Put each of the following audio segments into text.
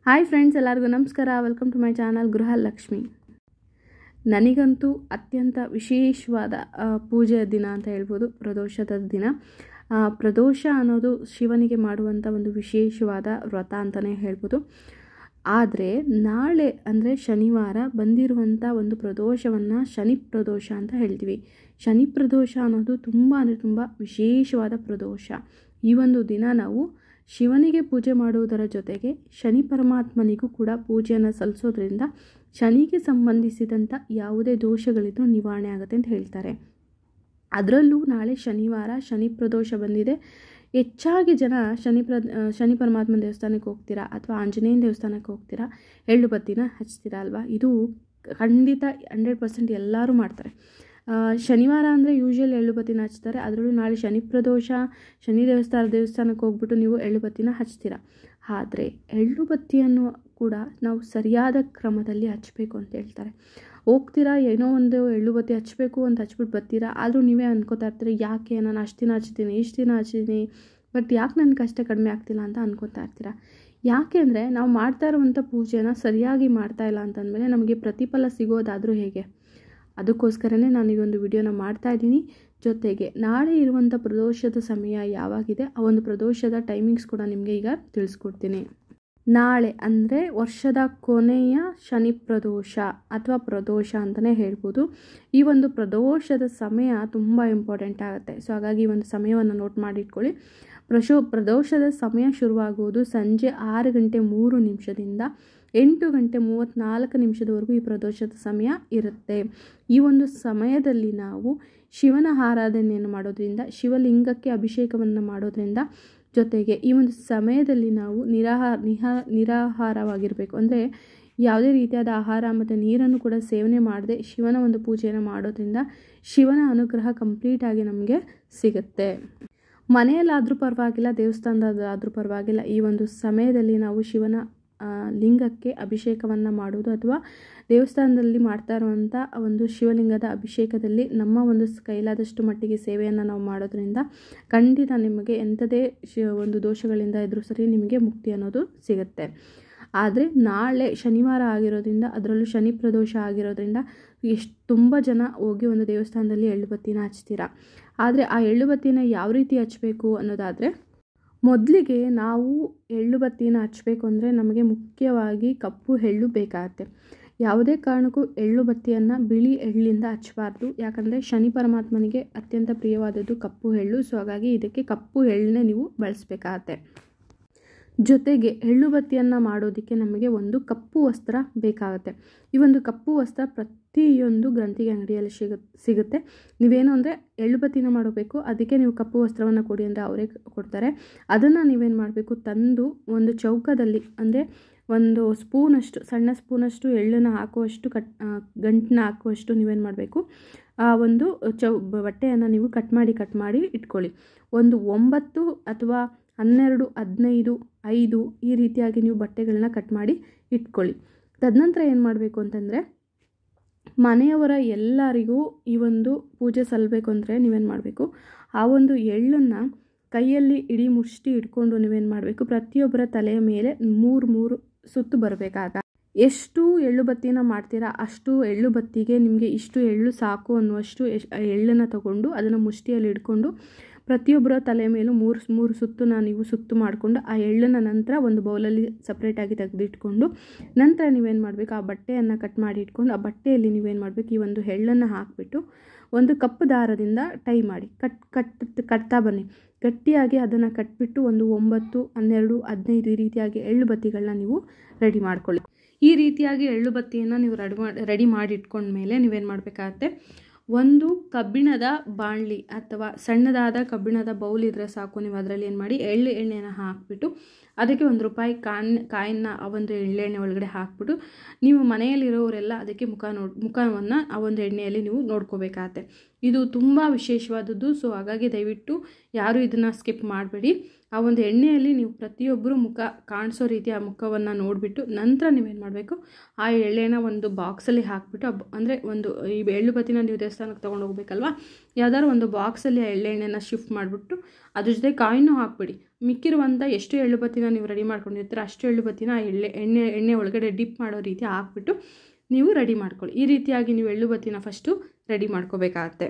Hi friends, ಎಲ್ಲರಿಗೂ ನಮಸ್ಕಾರ. Welcome to my channel Gruhalakshmi. ನನಗಂತೂ ಅತ್ಯಂತ ವಿಶೇಷವಾದ ಪೂಜೆಯ ದಿನ ಅಂತ ಹೇಳ್ಬೋದು, ಪ್ರದೋಷದ ದಿನ. ಪ್ರದೋಷ ಅನ್ನೋದು ಶಿವನಿಗೆ ಮಾಡುವಂಥ ಒಂದು ವಿಶೇಷವಾದ ವ್ರತ ಅಂತಲೇ ಹೇಳ್ಬೋದು. ಆದರೆ ನಾಳೆ ಅಂದರೆ ಶನಿವಾರ ಬಂದಿರುವಂಥ ಒಂದು ಪ್ರದೋಷವನ್ನು ಶನಿ ಪ್ರದೋಷ ಅಂತ ಹೇಳ್ತೀವಿ. ಶನಿ ಪ್ರದೋಷ ಅನ್ನೋದು ತುಂಬ ವಿಶೇಷವಾದ ಪ್ರದೋಷ. ಈ ಒಂದು ದಿನ ನಾವು ಶಿವನಿಗೆ ಪೂಜೆ ಮಾಡುವುದರ ಜೊತೆಗೆ ಶನಿ ಪರಮಾತ್ಮನಿಗೂ ಕೂಡ ಪೂಜೆಯನ್ನು ಸಲ್ಲಿಸೋದ್ರಿಂದ ಶನಿಗೆ ಸಂಬಂಧಿಸಿದಂಥ ಯಾವುದೇ ದೋಷಗಳಿದ್ರೂ ನಿವಾರಣೆ ಆಗುತ್ತೆ ಅಂತ ಹೇಳ್ತಾರೆ. ಅದರಲ್ಲೂ ನಾಳೆ ಶನಿವಾರ ಶನಿ ಪ್ರದೋಷ ಬಂದಿದೆ. ಹೆಚ್ಚಾಗಿ ಜನ ಶನಿ ಪರಮಾತ್ಮನ ದೇವಸ್ಥಾನಕ್ಕೆ ಹೋಗ್ತೀರಾ ಅಥವಾ ಆಂಜನೇಯನ ದೇವಸ್ಥಾನಕ್ಕೆ ಹೋಗ್ತೀರಾ, ಎಳ್ಳು ಬತ್ತಿನ ಹಚ್ತೀರಾ ಅಲ್ವಾ. ಇದು ಖಂಡಿತ 100% ಎಲ್ಲರೂ ಮಾಡ್ತಾರೆ. ಶನಿವಾರ ಅಂದರೆ ಯೂಶ್ವಲ್ ಎಳ್ಳು ಬತ್ತಿನ ಹಚ್ತಾರೆ. ಅದರಲ್ಲೂ ನಾಳೆ ಶನಿ ಪ್ರದೋಷ, ಶನಿ ದೇವಸ್ಥಾನಕ್ಕೆ ಹೋಗ್ಬಿಟ್ಟು ನೀವು ಎಳ್ಳು ಬತ್ತಿನ ಹಚ್ತೀರಾ. ಆದರೆ ಎಳ್ಳು ಬತ್ತಿಯನ್ನು ಕೂಡ ನಾವು ಸರಿಯಾದ ಕ್ರಮದಲ್ಲಿ ಹಚ್ಚಬೇಕು ಅಂತ ಹೇಳ್ತಾರೆ. ಹೋಗ್ತೀರಾ, ಏನೋ ಒಂದು ಎಳ್ಳು ಬತ್ತಿ ಹಚ್ಚಬೇಕು ಅಂತ ಹಚ್ಬಿಟ್ಟು ಬರ್ತೀರಾ, ಆದರೂ ನೀವೇ ಅನ್ಕೋತಾ ಇರ್ತೀರಿ, ಯಾಕೆ ನಾನು ಅಷ್ಟು ದಿನ ಹಚ್ತೀನಿ, ಇಷ್ಟು ದಿನ ಹಚ್ಚಿದ್ದೀನಿ, ಬಟ್ ಯಾಕೆ ನನಗೆ ಕಷ್ಟ ಕಡಿಮೆ ಆಗ್ತಿಲ್ಲ ಅಂತ ಅನ್ಕೋತಾ ಇರ್ತೀರಾ. ಯಾಕೆ ಅಂದರೆ ನಾವು ಮಾಡ್ತಾ ಇರುವಂಥ ಪೂಜೆನ ಸರಿಯಾಗಿ ಮಾಡ್ತಾ ಇಲ್ಲ ಅಂತಂದಮೇಲೆ ನಮಗೆ ಪ್ರತಿಫಲ ಸಿಗೋದಾದರೂ ಹೇಗೆ? ಅದಕ್ಕೋಸ್ಕರನೇ ನಾನು ಈ ಒಂದು ವಿಡಿಯೋನ ಮಾಡ್ತಾ ಇದ್ದೀನಿ. ಜೊತೆಗೆ ನಾಳೆ ಇರುವಂಥ ಪ್ರದೋಷದ ಸಮಯ ಯಾವಾಗಿದೆ, ಆ ಒಂದು ಪ್ರದೋಷದ ಟೈಮಿಂಗ್ಸ್ ಕೂಡ ನಿಮಗೆ ಈಗ ತಿಳಿಸ್ಕೊಡ್ತೀನಿ. ನಾಳೆ ಅಂದರೆ ವರ್ಷದ ಕೊನೆಯ ಶನಿ ಪ್ರದೋಷ ಅಥವಾ ಪ್ರದೋಷ ಅಂತಲೇ ಹೇಳ್ಬೋದು. ಈ ಒಂದು ಪ್ರದೋಷದ ಸಮಯ ತುಂಬ ಇಂಪಾರ್ಟೆಂಟ್ ಆಗುತ್ತೆ. ಸೊ ಹಾಗಾಗಿ ಈ ಒಂದು ಸಮಯವನ್ನು ನೋಟ್ ಮಾಡಿ ಇಟ್ಕೊಳ್ಳಿ. ಪ್ರದೋಷದ ಸಮಯ ಶುರುವಾಗುವುದು ಸಂಜೆ 6:03 8:34 ಈ ಪ್ರದೋಷದ ಸಮಯ ಇರುತ್ತೆ. ಈ ಒಂದು ಸಮಯದಲ್ಲಿ ನಾವು ಶಿವನ ಆರಾಧನೆಯನ್ನು ಮಾಡೋದ್ರಿಂದ, ಶಿವಲಿಂಗಕ್ಕೆ ಅಭಿಷೇಕವನ್ನು ಮಾಡೋದ್ರಿಂದ, ಜೊತೆಗೆ ಈ ಒಂದು ಸಮಯದಲ್ಲಿ ನಾವು ನಿರಾಹಾರವಾಗಿರಬೇಕು. ಅಂದರೆ ಯಾವುದೇ ರೀತಿಯಾದ ಆಹಾರ ಮತ್ತು ನೀರನ್ನು ಕೂಡ ಸೇವನೆ ಮಾಡದೆ ಶಿವನ ಒಂದು ಪೂಜೆಯನ್ನು ಮಾಡೋದ್ರಿಂದ ಶಿವನ ಅನುಗ್ರಹ ಕಂಪ್ಲೀಟಾಗಿ ನಮಗೆ ಸಿಗುತ್ತೆ. ಮನೆಯಲ್ಲಾದರೂ ಪರವಾಗಿಲ್ಲ, ದೇವಸ್ಥಾನದಾದರೂ ಪರವಾಗಿಲ್ಲ, ಈ ಒಂದು ಸಮಯದಲ್ಲಿ ನಾವು ಶಿವನ ಲಿಂಗಕ್ಕೆ ಅಭಿಷೇಕವನ್ನು ಮಾಡೋದು ಅಥವಾ ದೇವಸ್ಥಾನದಲ್ಲಿ ಮಾಡ್ತಾ ಇರುವಂಥ ಒಂದು ಶಿವಲಿಂಗದ ಅಭಿಷೇಕದಲ್ಲಿ ನಮ್ಮ ಒಂದು ಕೈಲಾದಷ್ಟು ಮಟ್ಟಿಗೆ ಸೇವೆಯನ್ನು ನಾವು ಮಾಡೋದ್ರಿಂದ ಖಂಡಿತ ನಿಮಗೆ ಎಂಥದೇ ಒಂದು ದೋಷಗಳಿಂದ ಇದ್ರೂ ಸರಿ ನಿಮಗೆ ಮುಕ್ತಿ ಅನ್ನೋದು ಸಿಗುತ್ತೆ. ಆದರೆ ನಾಳೆ ಶನಿವಾರ ಆಗಿರೋದ್ರಿಂದ, ಅದರಲ್ಲೂ ಶನಿ ಪ್ರದೋಷ ಆಗಿರೋದ್ರಿಂದ ತುಂಬ ಜನ ಹೋಗಿ ಒಂದು ದೇವಸ್ಥಾನದಲ್ಲಿ ಎಳ್ಳು ಬತ್ತಿನ ಹಚ್ತೀರಾ. ಆದರೆ ಆ ಎಳ್ಳು ಬತ್ತಿನ ಯಾವ ರೀತಿ ಹಚ್ಚಬೇಕು ಅನ್ನೋದಾದರೆ, ಮೊದಲಿಗೆ ನಾವು ಎಳ್ಳು ಬತ್ತಿನ ಹಚ್ಚಬೇಕು ಅಂದರೆ ನಮಗೆ ಮುಖ್ಯವಾಗಿ ಕಪ್ಪು ಎಳ್ಳು ಬೇಕಾಗುತ್ತೆ. ಯಾವುದೇ ಕಾರಣಕ್ಕೂ ಎಳ್ಳು ಬತ್ತಿಯನ್ನು ಬಿಳಿ ಎಳ್ಳಿಂದ ಹಚ್ಚಬಾರ್ದು. ಯಾಕಂದರೆ ಶನಿ ಪರಮಾತ್ಮನಿಗೆ ಅತ್ಯಂತ ಪ್ರಿಯವಾದದ್ದು ಕಪ್ಪು ಎಳ್ಳು. ಸೊ ಹಾಗಾಗಿ ಇದಕ್ಕೆ ಕಪ್ಪು ಎಳ್ಳನ್ನೇ ನೀವು ಬಳಸಬೇಕಾಗತ್ತೆ. ಜೊತೆಗೆ ಎಳ್ಳು ಬತ್ತಿಯನ್ನು ಮಾಡೋದಕ್ಕೆ ನಮಗೆ ಒಂದು ಕಪ್ಪು ವಸ್ತ್ರ ಬೇಕಾಗುತ್ತೆ. ಈ ಒಂದು ಕಪ್ಪು ವಸ್ತ್ರ ಪ್ರತಿಯೊಂದು ಗ್ರಂಥಿಗೆ ಅಂಗಡಿಯಲ್ಲಿ ಸಿಗುತ್ತೆ. ನೀವೇನು ಅಂದರೆ ಎಳ್ಳು ಬತ್ತಿನ ಮಾಡಬೇಕು, ಅದಕ್ಕೆ ನೀವು ಕಪ್ಪು ವಸ್ತ್ರವನ್ನು ಕೊಡಿ ಅಂದರೆ ಅವರೇ ಕೊಡ್ತಾರೆ. ಅದನ್ನು ನೀವೇನು ಮಾಡಬೇಕು, ತಂದು ಒಂದು ಚೌಕದಲ್ಲಿ ಅಂದರೆ ಒಂದು ಸ್ಪೂನಷ್ಟು, ಸಣ್ಣ ಸ್ಪೂನಷ್ಟು ಎಳ್ಳನ್ನು ಹಾಕುವಷ್ಟು ಗಂಟನ್ನ ಹಾಕುವಷ್ಟು ನೀವೇನು ಮಾಡಬೇಕು, ಆ ಒಂದು ಬಟ್ಟೆಯನ್ನು ನೀವು ಕಟ್ ಮಾಡಿ ಇಟ್ಕೊಳ್ಳಿ. ಒಂದು 9 ಅಥವಾ 12, 15, 5 ಈ ರೀತಿಯಾಗಿ ನೀವು ಬಟ್ಟೆಗಳನ್ನ ಕಟ್ ಮಾಡಿ ಇಟ್ಕೊಳ್ಳಿ. ತದನಂತರ ಏನು ಮಾಡಬೇಕು ಅಂತಂದರೆ, ಮನೆಯವರ ಎಲ್ಲರಿಗೂ ಈ ಒಂದು ಪೂಜೆ ಸಲ್ಲಬೇಕು ಅಂದರೆ ನೀವೇನು ಮಾಡಬೇಕು, ಆ ಒಂದು ಎಳ್ಳನ್ನು ಕೈಯಲ್ಲಿ ಇಡೀ ಮುಷ್ಟಿ ಇಟ್ಕೊಂಡು ನೀವೇನು ಮಾಡಬೇಕು, ಪ್ರತಿಯೊಬ್ಬರ ತಲೆಯ ಮೇಲೆ 3 ಸುತ್ತು ಬರಬೇಕಾಗ. ಎಷ್ಟು ಎಳ್ಳು ಬತ್ತಿನ ಮಾಡ್ತೀರಾ ಅಷ್ಟು ಎಳ್ಳು ಬತ್ತಿಗೆ ನಿಮಗೆ ಇಷ್ಟು ಎಳ್ಳು ಸಾಕು ಅನ್ನುವಷ್ಟು ಎಳ್ಳನ್ನು ತಗೊಂಡು ಅದನ್ನು ಮುಷ್ಟಿಯಲ್ಲಿ ಇಟ್ಕೊಂಡು ಪ್ರತಿಯೊಬ್ಬರ ತಲೆ ಮೇಲೂ 3 ಸುತ್ತನ್ನ ನೀವು ಸುತ್ತು ಮಾಡಿಕೊಂಡು ಆ ಎಳ್ಳನ್ನು ನಂತರ ಒಂದು ಬೌಲಲ್ಲಿ ಸಪ್ರೇಟಾಗಿ ತೆಗೆದಿಟ್ಕೊಂಡು, ನಂತರ ನೀವೇನು ಮಾಡಬೇಕು, ಆ ಬಟ್ಟೆಯನ್ನು ಕಟ್ ಮಾಡಿ ಇಟ್ಕೊಂಡು ಆ ಬಟ್ಟೆಯಲ್ಲಿ ನೀವೇನು ಮಾಡಬೇಕು, ಈ ಒಂದು ಎಳ್ಳನ್ನು ಹಾಕಿಬಿಟ್ಟು ಒಂದು ಕಪ್ಪು ದಾರದಿಂದ ಟೈ ಮಾಡಿ ಕಟ್ತಾ ಬನ್ನಿ. ಗಟ್ಟಿಯಾಗಿ ಅದನ್ನು ಕಟ್ಬಿಟ್ಟು ಒಂದು 9, 12, 15 ಈ ರೀತಿಯಾಗಿ ಎಳ್ಳು ಬತ್ತಿಗಳನ್ನ ನೀವು ರೆಡಿ ಮಾಡ್ಕೊಳ್ಳಿ. ಈ ರೀತಿಯಾಗಿ ಎಳ್ಳು ಬತ್ತಿಯನ್ನು ನೀವು ರೆಡಿ ಮಾಡಿ ಇಟ್ಕೊಂಡ್ಮೇಲೆ ನೀವೇನು ಮಾಡಬೇಕಾಗತ್ತೆ, ಒಂದು ಕಬ್ಬಿಣದ ಬಾಣಲಿ ಅಥವಾ ಸಣ್ಣದಾದ ಕಬ್ಬಿಣದ ಬೌಲ್ ಇದ್ದರೆ ಸಾಕು. ನೀವು ಅದರಲ್ಲಿ ಏನು ಮಾಡಿ, ಎಣ್ಣೆಯನ್ನು ಹಾಕಿಬಿಟ್ಟು ಅದಕ್ಕೆ ₹1 ಕಾಯಿನ ಆ ಒಂದು ಎಳ್ಳೆಣ್ಣೆ ಒಳಗಡೆ ಹಾಕಿಬಿಟ್ಟು ನೀವು ಮನೆಯಲ್ಲಿರೋರೆಲ್ಲ ಅದಕ್ಕೆ ಮುಖವನ್ನು ಆ ಒಂದು ಎಣ್ಣೆಯಲ್ಲಿ ನೀವು ನೋಡ್ಕೋಬೇಕಾಗತ್ತೆ. ಇದು ತುಂಬ ವಿಶೇಷವಾದದ್ದು. ಸೊ ಹಾಗಾಗಿ ದಯವಿಟ್ಟು ಯಾರೂ ಇದನ್ನು ಸ್ಕಿಪ್ ಮಾಡಬೇಡಿ. ಆ ಒಂದು ಎಣ್ಣೆಯಲ್ಲಿ ನೀವು ಪ್ರತಿಯೊಬ್ಬರು ಮುಖ ಕಾಣಿಸೋ ರೀತಿ ಆ ಮುಖವನ್ನು ನೋಡಿಬಿಟ್ಟು ನಂತರ ನೀವೇನು ಮಾಡಬೇಕು, ಆ ಎಳ್ಳೆನ ಒಂದು ಬಾಕ್ಸಲ್ಲಿ ಹಾಕಿಬಿಟ್ಟು ಅಂದರೆ ಒಂದು ಈ ಎಳ್ಳು ಬತ್ತಿನ ನೀವು ದೇವಸ್ಥಾನಕ್ಕೆ ತೊಗೊಂಡು ಹೋಗ್ಬೇಕಲ್ವ, ಯಾವ್ದಾದ್ರು ಒಂದು ಬಾಕ್ಸಲ್ಲಿ ಆ ಎಣ್ಣೆನ ಶಿಫ್ಟ್ ಮಾಡಿಬಿಟ್ಟು ಅದ್ರ ಜೊತೆ ಕಾಯಿನೂ ಹಾಕ್ಬಿಡಿ. ಮಿಕ್ಕಿರುವಂಥ ಎಷ್ಟು ಎಳ್ಳು ಬತ್ತಿನ ನೀವು ರೆಡಿ ಮಾಡ್ಕೊಂಡಿರ್ತೀರ ಅಷ್ಟು ಎಳ್ಳು ಬತ್ತಿನ ಆ ಎಣ್ಣೆ ಒಳಗಡೆ ಡಿಪ್ ಮಾಡೋ ರೀತಿ ಹಾಕ್ಬಿಟ್ಟು ನೀವು ರೆಡಿ ಮಾಡ್ಕೊಳ್ಳಿ. ಈ ರೀತಿಯಾಗಿ ನೀವು ಎಳ್ಳು ಬತ್ತಿನ ಫಸ್ಟು ರೆಡಿ ಮಾಡ್ಕೋಬೇಕಾಗತ್ತೆ.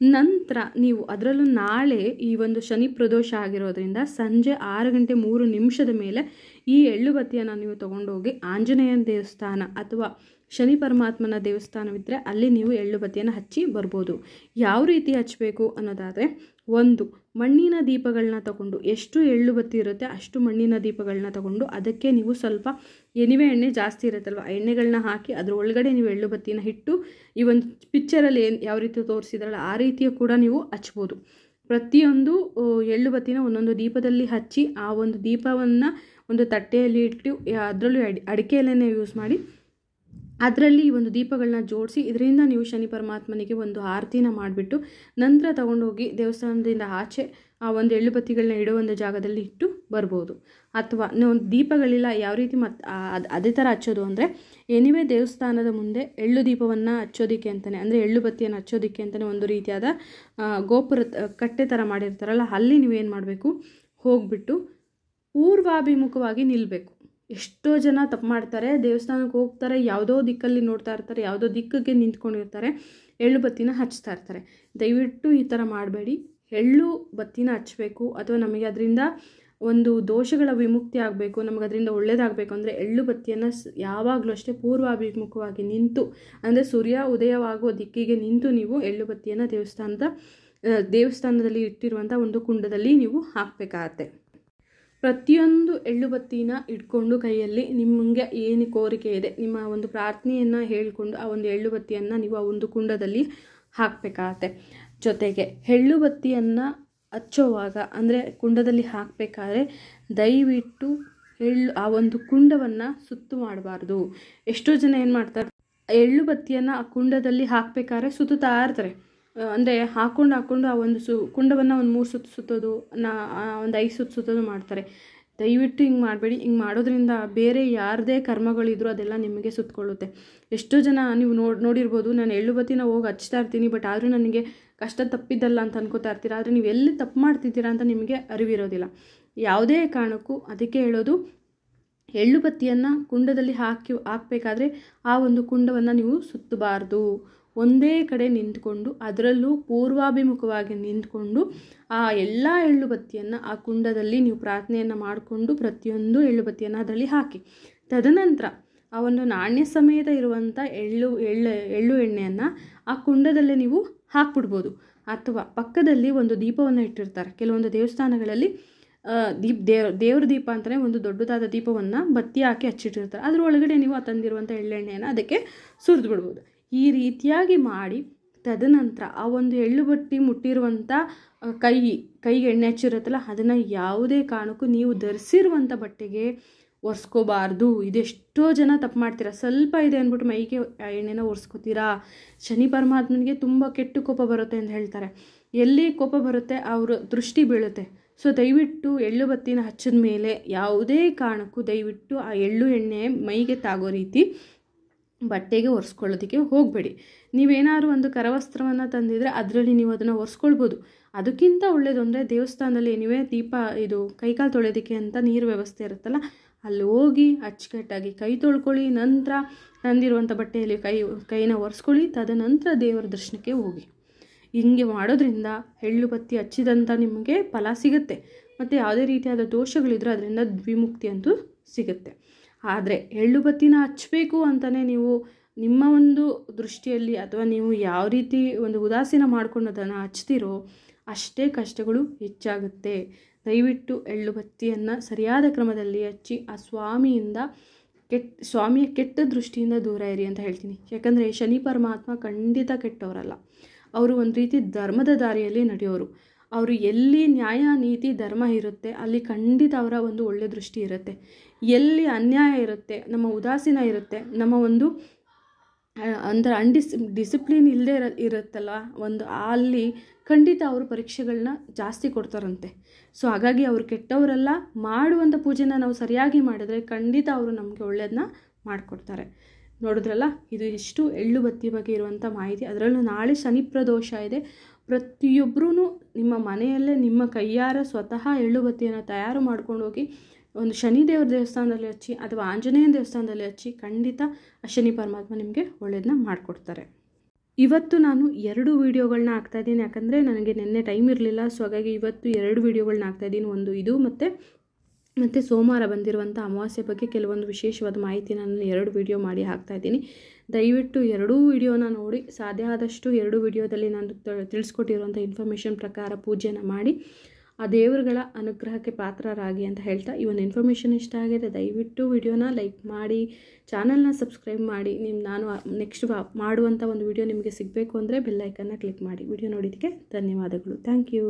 ನಂತರ ನೀವು ಅದರಲ್ಲೂ ನಾಳೆ ಈ ಒಂದು ಶನಿ ಪ್ರದೋಷ ಆಗಿರೋದ್ರಿಂದ ಸಂಜೆ 6:03 ಮೇಲೆ ಈ ಎಳ್ಳು ಬತ್ತಿಯನ್ನು ನೀವು ತೊಗೊಂಡೋಗಿ ಆಂಜನೇಯನ ದೇವಸ್ಥಾನ ಅಥವಾ ಶನಿ ಪರಮಾತ್ಮನ ದೇವಸ್ಥಾನವಿದ್ದರೆ ಅಲ್ಲಿ ನೀವು ಎಳ್ಳು ಬತ್ತಿಯನ್ನು ಹಚ್ಚಿ ಬರ್ಬೋದು. ಯಾವ ರೀತಿ ಹಚ್ಚಬೇಕು ಅನ್ನೋದಾದರೆ, ಒಂದು ಮಣ್ಣಿನ ದೀಪಗಳನ್ನ ತಗೊಂಡು, ಎಷ್ಟು ಎಳ್ಳು ಬತ್ತಿ ಇರುತ್ತೆ ಅಷ್ಟು ಮಣ್ಣಿನ ದೀಪಗಳನ್ನ ತಗೊಂಡು ಅದಕ್ಕೆ ನೀವು ಸ್ವಲ್ಪ ಎಣ್ಣೆ ಜಾಸ್ತಿ ಇರುತ್ತಲ್ವ, ಎಣ್ಣೆಗಳನ್ನ ಹಾಕಿ ಅದ್ರ ಒಳಗಡೆ ನೀವು ಎಳ್ಳು ಬತ್ತಿನ ಇಟ್ಟು ಈ ಒಂದು ಪಿಕ್ಚರಲ್ಲಿ ಯಾವ ರೀತಿ ತೋರಿಸಿದ್ರಲ್ಲ ಆ ರೀತಿಯ ಕೂಡ ನೀವು ಹಚ್ಬೋದು. ಪ್ರತಿಯೊಂದು ಎಳ್ಳು ಬತ್ತಿನ ಒಂದೊಂದು ದೀಪದಲ್ಲಿ ಹಚ್ಚಿ ಆ ಒಂದು ದೀಪವನ್ನು ಒಂದು ತಟ್ಟೆಯಲ್ಲಿ ಇಟ್ಟು ಅದರಲ್ಲೂ ಅಡಿಕೆ ಎಲೆನೇ ಯೂಸ್ ಮಾಡಿ ಅದರಲ್ಲಿ ಈ ಒಂದು ದೀಪಗಳನ್ನ ಜೋಡಿಸಿ ಇದರಿಂದ ನೀವು ಶನಿ ಪರಮಾತ್ಮನಿಗೆ ಒಂದು ಆರತಿನ ಮಾಡಿಬಿಟ್ಟು ನಂತರ ತೊಗೊಂಡೋಗಿ ದೇವಸ್ಥಾನದಿಂದ ಆಚೆ ಆ ಒಂದು ಎಳ್ಳು ಬತ್ತಿಗಳನ್ನ ಇಡೋ ಒಂದು ಜಾಗದಲ್ಲಿ ಇಟ್ಟು ಬರ್ಬೋದು. ಅಥವಾ ಒಂದು ದೀಪಗಳಿಲ್ಲ ಯಾವ ರೀತಿ ಅದೇ ಥರ ಹಚ್ಚೋದು ಅಂದರೆ, ಎನಿವೇ ದೇವಸ್ಥಾನದ ಮುಂದೆ ಎಳ್ಳು ದೀಪವನ್ನು ಹಚ್ಚೋದಕ್ಕೆ ಅಂತಲೇ, ಅಂದರೆ ಎಳ್ಳು ಬತ್ತಿಯನ್ನು ಹಚ್ಚೋದಕ್ಕೆ ಅಂತಲೇ ಒಂದು ರೀತಿಯಾದ ಗೋಪುರ ಕಟ್ಟೆ ಥರ ಮಾಡಿರ್ತಾರಲ್ಲ, ಅಲ್ಲಿ ನೀವೇನು ಮಾಡಬೇಕು, ಹೋಗಿಬಿಟ್ಟು ಪೂರ್ವಾಭಿಮುಖವಾಗಿ ನಿಲ್ಲಬೇಕು. ಎಷ್ಟೋ ಜನ ತಪ್ಪು ಮಾಡ್ತಾರೆ, ದೇವಸ್ಥಾನಕ್ಕೆ ಹೋಗ್ತಾರೆ, ಯಾವುದೋ ದಿಕ್ಕಲ್ಲಿ ನೋಡ್ತಾ ಇರ್ತಾರೆ, ಯಾವುದೋ ದಿಕ್ಕಿಗೆ ನಿಂತ್ಕೊಂಡಿರ್ತಾರೆ, ಎಳ್ಳು ಬತ್ತಿನ ಹಚ್ತಾ ಇರ್ತಾರೆ. ದಯವಿಟ್ಟು ಈ ಥರ ಮಾಡಬೇಡಿ. ಎಳ್ಳು ಬತ್ತಿನ ಹಚ್ಚಬೇಕು. ಅಥವಾ ನಮಗೆ ಅದರಿಂದ ಒಂದು ದೋಷಗಳ ವಿಮುಕ್ತಿ ಆಗಬೇಕು, ನಮಗೆ ಅದರಿಂದ ಒಳ್ಳೆಯದಾಗಬೇಕು ಅಂದರೆ ಎಳ್ಳು ಬತ್ತಿಯನ್ನು ಯಾವಾಗಲೂ ಅಷ್ಟೇ ಪೂರ್ವಾಭಿಮುಖವಾಗಿ ನಿಂತು, ಅಂದರೆ ಸೂರ್ಯ ಉದಯವಾಗುವ ದಿಕ್ಕಿಗೆ ನಿಂತು ನೀವು ಎಳ್ಳು ಬತ್ತಿಯನ್ನು ದೇವಸ್ಥಾನದಲ್ಲಿ ಇಟ್ಟಿರುವಂಥ ಒಂದು ಕುಂಡದಲ್ಲಿ ನೀವು ಹಾಕಬೇಕಾಗತ್ತೆ. ಪ್ರತಿಯೊಂದು ಎಳ್ಳು ಬತ್ತಿನ ಇಟ್ಕೊಂಡು ಕೈಯಲ್ಲಿ ನಿಮಗೆ ಏನು ಕೋರಿಕೆ ಇದೆ, ನಿಮ್ಮ ಒಂದು ಪ್ರಾರ್ಥನೆಯನ್ನು ಹೇಳಿಕೊಂಡು ಆ ಒಂದು ಎಳ್ಳು ಬತ್ತಿಯನ್ನು ನೀವು ಆ ಒಂದು ಕುಂಡದಲ್ಲಿ ಹಾಕಬೇಕಾಗತ್ತೆ. ಜೊತೆಗೆ ಎಳ್ಳು ಬತ್ತಿಯನ್ನು ಹಚ್ಚೋವಾಗ ಅಂದರೆ ಕುಂಡದಲ್ಲಿ ಹಾಕಬೇಕಾದ್ರೆ ದಯವಿಟ್ಟು ಆ ಒಂದು ಕುಂಡವನ್ನು ಸುತ್ತು ಮಾಡಬಾರ್ದು. ಎಷ್ಟೋ ಜನ ಏನು ಮಾಡ್ತಾರೆ, ಎಳ್ಳು ಬತ್ತಿಯನ್ನು ಆ ಕುಂಡದಲ್ಲಿ ಹಾಕಬೇಕಾದ್ರೆ ಸುತ್ತುತ್ತಾ ಇರ್ತಾರೆ. ಅಂದರೆ ಹಾಕ್ಕೊಂಡು ಆ ಒಂದು ಕುಂಡವನ್ನು ಒಂದು 3 ಸುತ್ತು ಸುತ್ತೋದು, ಒಂದು 5 ಸುತ್ತು ಸುತ್ತೋದು ಮಾಡ್ತಾರೆ. ದಯವಿಟ್ಟು ಹಿಂಗೆ ಮಾಡಬೇಡಿ. ಹಿಂಗೆ ಮಾಡೋದ್ರಿಂದ ಬೇರೆ ಯಾರದೇ ಕರ್ಮಗಳಿದ್ರು ಅದೆಲ್ಲ ನಿಮಗೆ ಸುತ್ತಕೊಳ್ಳುತ್ತೆ. ಎಷ್ಟೋ ಜನ ನೀವು ನೋಡಿರ್ಬೋದು, ನಾನು ಎಳ್ಳು ಬತ್ತಿನ ಹೋಗಿ ಹಚ್ತಾ ಇರ್ತೀನಿ, ಬಟ್ ಆದರೂ ನನಗೆ ಕಷ್ಟ ತಪ್ಪಿದ್ದಲ್ಲ ಅಂತ ಅನ್ಕೋತಾ ಇರ್ತೀರ. ಆದರೆ ನೀವು ಎಲ್ಲಿ ತಪ್ಪು ಮಾಡ್ತಿದ್ದೀರಾ ಅಂತ ನಿಮಗೆ ಅರಿವಿರೋದಿಲ್ಲ. ಯಾವುದೇ ಕಾರಣಕ್ಕೂ ಅದಕ್ಕೆ ಹೇಳೋದು, ಎಳ್ಳು ಬತ್ತಿಯನ್ನು ಕುಂಡದಲ್ಲಿ ಹಾಕಬೇಕಾದ್ರೆ ಆ ಒಂದು ಕುಂಡವನ್ನು ನೀವು ಸುತ್ತಬಾರ್ದು. ಒಂದೇ ಕಡೆ ನಿಂತ್ಕೊಂಡು ಅದರಲ್ಲೂ ಪೂರ್ವಾಭಿಮುಖವಾಗಿ ನಿಂತ್ಕೊಂಡು ಆ ಎಲ್ಲ ಎಳ್ಳು ಬತ್ತಿಯನ್ನು ಆ ಕುಂಡದಲ್ಲಿ ನೀವು ಪ್ರಾರ್ಥನೆಯನ್ನು ಮಾಡಿಕೊಂಡು ಪ್ರತಿಯೊಂದು ಎಳ್ಳು ಬತ್ತಿಯನ್ನು ಅದರಲ್ಲಿ ಹಾಕಿ, ತದನಂತರ ಆ ಒಂದು ನಾಣ್ಯ ಸಮೇತ ಇರುವಂಥ ಎಳ್ಳು ಎಣ್ಣೆಯನ್ನು ಆ ಕುಂಡದಲ್ಲೇ ನೀವು ಹಾಕ್ಬಿಡ್ಬೋದು. ಅಥವಾ ಪಕ್ಕದಲ್ಲಿ ಒಂದು ದೀಪವನ್ನು ಇಟ್ಟಿರ್ತಾರೆ. ಕೆಲವೊಂದು ದೇವಸ್ಥಾನಗಳಲ್ಲಿ ದೇವ್ರ ದೀಪ ಅಂತಲೇ ಒಂದು ದೊಡ್ಡದಾದ ದೀಪವನ್ನು ಬತ್ತಿ ಹಾಕಿ ಹಚ್ಚಿಟ್ಟಿರ್ತಾರೆ. ಅದ್ರ ಒಳಗಡೆ ನೀವು ತಂದಿರುವಂಥ ಎಳ್ಳೆಣ್ಣೆಯನ್ನು ಅದಕ್ಕೆ ಸುರಿದು ಬಿಡ್ಬೋದು. ಈ ರೀತಿಯಾಗಿ ಮಾಡಿ ತದನಂತರ ಆ ಒಂದು ಎಳ್ಳು ಬತ್ತಿ ಮುಟ್ಟಿರುವಂಥ ಕೈಗೆ ಎಣ್ಣೆ ಹಚ್ಚಿರುತ್ತಲ್ಲ ಅದನ್ನು ಯಾವುದೇ ಕಾರಣಕ್ಕೂ ನೀವು ಧರಿಸಿರುವಂಥ ಬಟ್ಟೆಗೆ ಒರೆಸ್ಕೋಬಾರ್ದು. ಇದೆಷ್ಟೋ ಜನ ತಪ್ಪು ಮಾಡ್ತೀರಾ, ಸ್ವಲ್ಪ ಇದೆ ಅಂದ್ಬಿಟ್ಟು ಮೈಗೆ ಎಣ್ಣೆನ ಒರೆಸ್ಕೋತೀರಾ. ಶನಿ ಪರಮಾತ್ಮನಿಗೆ ತುಂಬ ಕೆಟ್ಟ ಕೋಪ ಬರುತ್ತೆ ಅಂತ ಹೇಳ್ತಾರೆ. ಎಲ್ಲಿ ಕೋಪ ಬರುತ್ತೆ ಅವ್ರ ದೃಷ್ಟಿ ಬೀಳುತ್ತೆ. ಸೊ ದಯವಿಟ್ಟು ಎಳ್ಳು ಬತ್ತಿನ ಹಚ್ಚಿದ ಮೇಲೆ ಯಾವುದೇ ಕಾರಣಕ್ಕೂ ದಯವಿಟ್ಟು ಆ ಎಳ್ಳು ಎಣ್ಣೆ ಮೈಗೆ ತಾಗೋ ರೀತಿ ಬಟ್ಟೆಗೆ ಒರೆಸ್ಕೊಳ್ಳೋದಕ್ಕೆ ಹೋಗಬೇಡಿ. ನೀವೇನಾದ್ರು ಒಂದು ಕರವಸ್ತ್ರವನ್ನು ತಂದಿದ್ರೆ ಅದರಲ್ಲಿ ನೀವು ಅದನ್ನು ಒರೆಸ್ಕೊಳ್ಬೋದು. ಅದಕ್ಕಿಂತ ಒಳ್ಳೆಯದು ಅಂದರೆ ದೇವಸ್ಥಾನದಲ್ಲಿ ಏನಿವೆ ಇದು ಕೈಕಾಲು ತೊಳೆಯೋದಕ್ಕೆ ಅಂತ ನೀರು ವ್ಯವಸ್ಥೆ ಇರುತ್ತಲ್ಲ, ಅಲ್ಲಿ ಹೋಗಿ ಅಚ್ಚುಕಟ್ಟಾಗಿ ಕೈ ತೊಳ್ಕೊಳ್ಳಿ. ನಂತರ ತಂದಿರುವಂಥ ಬಟ್ಟೆಯಲ್ಲಿ ಕೈನ ಒರೆಸ್ಕೊಳ್ಳಿ. ತದನಂತರ ದೇವರ ದರ್ಶನಕ್ಕೆ ಹೋಗಿ. ಹಿಂಗೆ ಮಾಡೋದ್ರಿಂದ ಎಳ್ಳು ಬತ್ತಿ ಹಚ್ಚಿದಂಥ ನಿಮಗೆ ಫಲ ಸಿಗುತ್ತೆ. ಮತ್ತು ಯಾವುದೇ ರೀತಿಯಾದ ದೋಷಗಳಿದ್ರೂ ಅದರಿಂದ ವಿಮುಕ್ತಿ ಅಂತೂ ಸಿಗುತ್ತೆ. ಆದರೆ ಎಳ್ಳು ಬತ್ತಿನ ಹಚ್ಚಬೇಕು ಅಂತಲೇ ನೀವು ನಿಮ್ಮ ಒಂದು ದೃಷ್ಟಿಯಲ್ಲಿ ಅಥವಾ ನೀವು ಯಾವ ರೀತಿ ಒಂದು ಉದಾಸೀನ ಮಾಡ್ಕೊಂಡು ಅದನ್ನು ಹಚ್ತಿರೋ ಅಷ್ಟೇ ಕಷ್ಟಗಳು ಹೆಚ್ಚಾಗುತ್ತೆ. ದಯವಿಟ್ಟು ಎಳ್ಳು ಬತ್ತಿಯನ್ನು ಸರಿಯಾದ ಕ್ರಮದಲ್ಲಿ ಹಚ್ಚಿ ಆ ಸ್ವಾಮಿಯ ಕೆಟ್ಟ ದೃಷ್ಟಿಯಿಂದ ದೂರ ಇರಿ ಅಂತ ಹೇಳ್ತೀನಿ. ಯಾಕಂದರೆ ಶನಿ ಪರಮಾತ್ಮ ಖಂಡಿತ ಕೆಟ್ಟವರಲ್ಲ. ಅವರು ಒಂದು ರೀತಿ ಧರ್ಮದ ದಾರಿಯಲ್ಲಿ ನಡೆಯೋರು. ಅವರು ಎಲ್ಲಿ ನ್ಯಾಯ ನೀತಿ ಧರ್ಮ ಇರುತ್ತೆ ಅಲ್ಲಿ ಖಂಡಿತ ಅವರ ಒಂದು ಒಳ್ಳೆ ದೃಷ್ಟಿ ಇರುತ್ತೆ. ಎಲ್ಲಿ ಅನ್ಯಾಯ ಇರುತ್ತೆ, ನಮ್ಮ ಉದಾಸೀನ ಇರುತ್ತೆ, ನಮ್ಮ ಒಂದು ಅಂದರೆ ಡಿಸಿಪ್ಲಿನ್ ಇಲ್ಲದೆ ಇರುತ್ತಲ್ಲ ಒಂದು, ಅಲ್ಲಿ ಖಂಡಿತ ಅವರು ಪರೀಕ್ಷೆಗಳನ್ನ ಜಾಸ್ತಿ ಕೊಡ್ತಾರಂತೆ. ಸೊ ಹಾಗಾಗಿ ಅವರು ಕೆಟ್ಟವರೆಲ್ಲ. ಮಾಡುವಂಥ ಪೂಜೆನ ನಾವು ಸರಿಯಾಗಿ ಮಾಡಿದ್ರೆ ಖಂಡಿತ ಅವರು ನಮಗೆ ಒಳ್ಳೆಯದನ್ನ ಮಾಡಿಕೊಡ್ತಾರೆ. ನೋಡಿದ್ರಲ್ಲ, ಇದು ಇಷ್ಟು ಎಳ್ಳು ಬತ್ತಿ ಬಗ್ಗೆ ಇರುವಂಥ ಮಾಹಿತಿ. ಅದರಲ್ಲೂ ನಾಳೆ ಶನಿ ಪ್ರದೋಷ ಇದೆ. ಪ್ರತಿಯೊಬ್ಬರೂ ನಿಮ್ಮ ಮನೆಯಲ್ಲೇ ನಿಮ್ಮ ಕೈಯಾರ ಸ್ವತಃ ಎಳ್ಳು ಬತ್ತಿಯನ್ನು ತಯಾರು ಮಾಡ್ಕೊಂಡು ಹೋಗಿ ಒಂದು ಶನಿದೇವ್ರ ದೇವಸ್ಥಾನದಲ್ಲಿ ಹಚ್ಚಿ ಅಥವಾ ಆಂಜನೇಯನ ದೇವಸ್ಥಾನದಲ್ಲಿ ಹಚ್ಚಿ, ಖಂಡಿತ ಆ ಶನಿ ಪರಮಾತ್ಮ ನಿಮಗೆ ಒಳ್ಳೆಯದನ್ನ ಮಾಡಿಕೊಡ್ತಾರೆ. ಇವತ್ತು ನಾನು 2 ವೀಡಿಯೋಗಳನ್ನ ಹಾಕ್ತಾಯಿದ್ದೀನಿ, ಯಾಕಂದರೆ ನನಗೆ ನಿನ್ನೆ ಟೈಮ್ ಇರಲಿಲ್ಲ. ಸೊ ಹಾಗಾಗಿ ಇವತ್ತು 2 ವೀಡಿಯೋಗಳನ್ನ ಹಾಕ್ತಾಯಿದ್ದೀನಿ. ಒಂದು ಇದು ಮತ್ತು ಸೋಮವಾರ ಬಂದಿರುವಂಥ ಅಮಾವಾಸ್ಯೆ ಬಗ್ಗೆ ಕೆಲವೊಂದು ವಿಶೇಷವಾದ ಮಾಹಿತಿ ನಾನು 2 ವೀಡಿಯೋ ಮಾಡಿ ಹಾಕ್ತಾಯಿದ್ದೀನಿ. ದಯವಿಟ್ಟು 2 ವೀಡಿಯೋನ ನೋಡಿ, ಸಾಧ್ಯ ಆದಷ್ಟು 2 ವೀಡಿಯೋದಲ್ಲಿ ನಾನು ತಿಳಿಸ್ಕೊಟ್ಟಿರುವಂಥ ಇನ್ಫಾರ್ಮೇಷನ್ ಪ್ರಕಾರ ಪೂಜೆನ ಮಾಡಿ ಆ ದೇವರುಗಳ ಅನುಗ್ರಹಕ್ಕೆ ಪಾತ್ರರಾಗಿ ಅಂತ ಹೇಳ್ತಾ, ಈ ಒಂದು ಇನ್ಫಾರ್ಮೇಷನ್ ಇಷ್ಟ ಆಗಿದೆ ದಯವಿಟ್ಟು ವಿಡಿಯೋನ ಲೈಕ್ ಮಾಡಿ, ಚಾನಲ್ನ ಸಬ್ಸ್ಕ್ರೈಬ್ ಮಾಡಿ. ನಾನು ನೆಕ್ಸ್ಟ್ ಮಾಡುವಂಥ ಒಂದು ವಿಡಿಯೋ ನಿಮಗೆ ಸಿಗಬೇಕು ಅಂದರೆ ಬೆಲ್ ಐಕನ್ನ ಕ್ಲಿಕ್ ಮಾಡಿ. ವಿಡಿಯೋ ನೋಡಿದ್ದಕ್ಕೆ ಧನ್ಯವಾದಗಳು. Thank you.